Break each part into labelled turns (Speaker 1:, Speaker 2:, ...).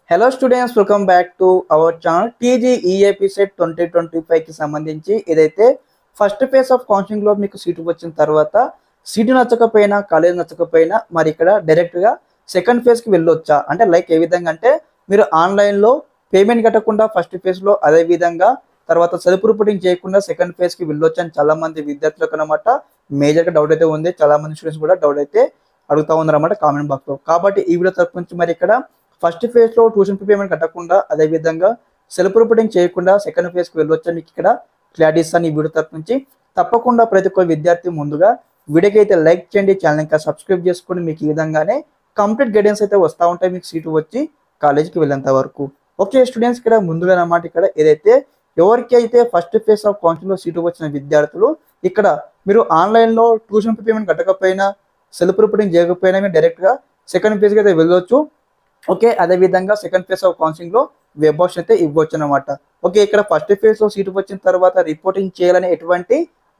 Speaker 1: Hello students, welcome back to our channel. TG EAP CET 2025కి సంబంధించి ఏదైతే first phase of కౌన్సిలింగ్లో మీకు సీటు వచ్చిన తర్వాత సీటు నచ్చకపోయినా కాలేజ్ నచ్చకపోయినా మరి ఇక్కడ డైరెక్ట్గా సెకండ్ ఫేజ్కి వెళ్ళొచ్చా అంటే లైక్ ఏ విధంగా అంటే మీరు ఆన్లైన్లో పేమెంట్ కట్టకుండా ఫస్ట్ ఫేజ్లో, అదేవిధంగా తర్వాత సెల్ఫ్ రిపోర్టింగ్ చేయకుండా సెకండ్ ఫేజ్కి వెళ్ళొచ్చు అని చాలామంది విద్యార్థులకు అనమాట మేజర్గా డౌట్ అయితే ఉంది. చాలామంది స్టూడెంట్స్ కూడా డౌట్ అయితే అడుగుతా ఉన్నారన్నమాట కామెంట్ బాక్స్లో. కాబట్టి ఈ వీడియో తరపు నుంచి మరి ఇక్కడ ఫస్ట్ ఫేజ్లో ట్యూషన్ ఫీ పేమెంట్ కట్టకుండా, అదేవిధంగా సెల్ఫ్ రిపోర్టింగ్ చేయకుండా సెకండ్ ఫేజ్కి వెళ్ళొచ్చా మీకు ఇక్కడ క్లారిటీ ఇస్తాను ఈ వీడియో తరపు నుంచి. తప్పకుండా ప్రతి ఒక్క విద్యార్థి ముందుగా వీడియోకి అయితే లైక్ చేయండి, ఛానల్ ఇంకా సబ్స్క్రైబ్ చేసుకొని మీకు ఈ విధంగానే కంప్లీట్ గైడెన్స్ అయితే వస్తూ ఉంటాయి మీకు సీటు వచ్చి కాలేజీకి వెళ్ళేంత వరకు. ఓకే స్టూడెంట్స్, ఇక్కడ ముందుగా అన్నమాట ఇక్కడ ఏదైతే ఎవరికి అయితే ఫస్ట్ ఫేజ్ ఆఫ్ కౌన్సిలింగ్లో సీటు వచ్చిన విద్యార్థులు ఇక్కడ మీరు ఆన్లైన్లో ట్యూషన్ ఫీ పేమెంట్ కట్టకపోయినా, సెల్ఫ్ రిపోర్టింగ్ చేయకపోయినా మీరు డైరెక్ట్గా సెకండ్ ఫేజ్కి అయితే వెళ్ళొచ్చు. ఓకే, అదేవిధంగా సెకండ్ ఫేజ్ ఆఫ్ కౌన్సిలింగ్లో వెబ్ ఆప్షన్ అయితే ఇవ్వచ్చు అనమాట. ఓకే, ఇక్కడ ఫస్ట్ ఫేజ్లో సీటు వచ్చిన తర్వాత రిపోర్టింగ్ చేయాలని ఎటువంటి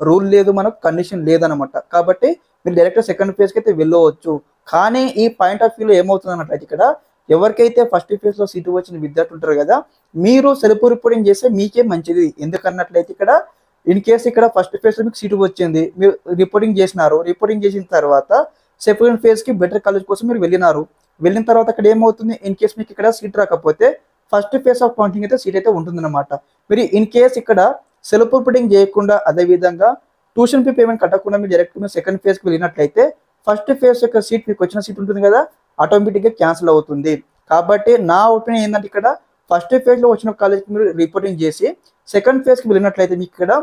Speaker 1: రూల్ లేదు, మనకు కండిషన్ లేదనమాట. కాబట్టి మీరు డైరెక్ట్ సెకండ్ ఫేజ్కి అయితే వెళ్ళవచ్చు. కానీ ఈ పాయింట్ ఆఫ్ వ్యూలో ఏమవుతుంది అన్నట్లయితే ఇక్కడ ఎవరికైతే ఫస్ట్ ఫేజ్లో సీటు వచ్చిన విద్యార్థులు ఉంటారు కదా, మీరు సెల్ఫ్ రిపోర్టింగ్ చేస్తే మీకే మంచిది. ఎందుకన్నట్లయితే ఇక్కడ ఇన్ కేసు ఇక్కడ ఫస్ట్ ఫేజ్లో మీకు సీటు వచ్చింది, మీరు రిపోర్టింగ్ చేసినారు, రిపోర్టింగ్ చేసిన తర్వాత సెకండ్ ఫేజ్కి బెటర్ కాలేజ్ కోసం మీరు వెళ్ళిన తర్వాత అక్కడ ఏమవుతుంది, ఇన్ కేస్ మీకు ఇక్కడ సీట్ రాకపోతే ఫస్ట్ ఫేజ్ ఆఫ్ కౌన్సిలింగ్ అయితే సీట్ అయితే ఉంటుందన్నమాట. మీరు ఇన్ కేస్ ఇక్కడ సెల్ఫ్ రిపోర్టింగ్ చేయకుండా, అదేవిధంగా ట్యూషన్ ఫీ పేమెంట్ కట్టకుండా మీరు డైరెక్ట్ మీరు సెకండ్ ఫేజ్కి వెళ్ళినట్లయితే ఫస్ట్ ఫేజ్ యొక్క సీట్ మీకు వచ్చిన సీట్ ఉంటుంది కదా ఆటోమేటిక్గా క్యాన్సిల్ అవుతుంది. కాబట్టి నా ఒపీనియన్ ఏంటంటే ఇక్కడ ఫస్ట్ ఫేజ్లో వచ్చిన కాలేజ్కి మీరు రిపోర్టింగ్ చేసి సెకండ్ ఫేజ్కి వెళ్ళినట్లయితే మీకు ఇక్కడ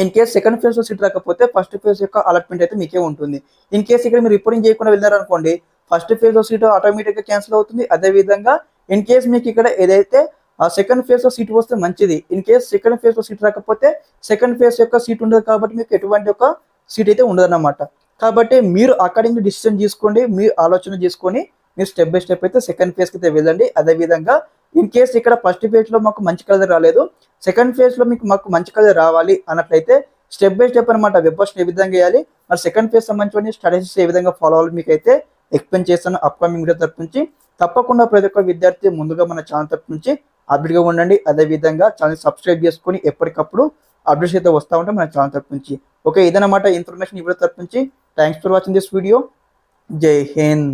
Speaker 1: ఇన్ కేస్ సెకండ్ ఫేజ్లో సీట్ రాకపోతే ఫస్ట్ ఫేజ్ యొక్క అలాట్మెంట్ అయితే మీకే ఉంటుంది. ఇన్ కేస్ ఇక్కడ మీరు రిపోర్టింగ్ చేయకుండా వెళ్ళారనుకోండి, ఫస్ట్ ఫేజ్లో సీటు ఆటోమేటిక్గా క్యాన్సిల్ అవుతుంది. అదేవిధంగా ఇన్ కేస్ మీకు ఇక్కడ ఏదైతే ఆ సెకండ్ ఫేజ్లో సీట్ వస్తే మంచిది. ఇన్ కేస్ సెకండ్ ఫేజ్లో సీట్ రాకపోతే సెకండ్ ఫేజ్ యొక్క సీట్ ఉండదు, కాబట్టి మీకు ఎటువంటి ఒక సీట్ అయితే ఉండదన్నమాట. కాబట్టి మీరు అకార్డింగ్ డిసిషన్ తీసుకోండి, మీరు ఆలోచన చేసుకొని మీరు స్టెప్ బై స్టెప్ అయితే సెకండ్ ఫేజ్కి అయితే వెళ్ళండి. అదేవిధంగా ఇన్ కేస్ ఇక్కడ ఫస్ట్ ఫేజ్లో మాకు మంచి కలర్ రాలేదు, సెకండ్ ఫేజ్లో మాకు మంచి కలర్ రావాలి అన్నట్లయితే స్టెప్ బై స్టెప్ అనమాట వెబ్ ఆప్షన్ ఏ విధంగా వేయాలి, మరి సెకండ్ ఫేజ్ సంబంధించిన స్ట్రాటజీస్ ఏ విధంగా ఫాలో అవ్వాలి మీకు అయితే ఎక్స్ప్లెయిన్ చేస్తాను అప్కమింగ్ వీడియో తరపు నుంచి. తప్పకుండా ప్రతి ఒక్క విద్యార్థి ముందుగా మన ఛానల్ తరపు నుంచి అప్డేట్గా ఉండండి. అదేవిధంగా ఛానల్ సబ్స్క్రైబ్ చేసుకొని ఎప్పటికప్పుడు అప్డేట్స్ అయితే వస్తూ ఉంటాయి మన ఛానల్ తరపు నుంచి. ఓకే, ఇదన్నమాట ఇన్ఫర్మేషన్ ఈ వీడియో తరపు నుంచి. Thanks for watching this video. జై హింద్.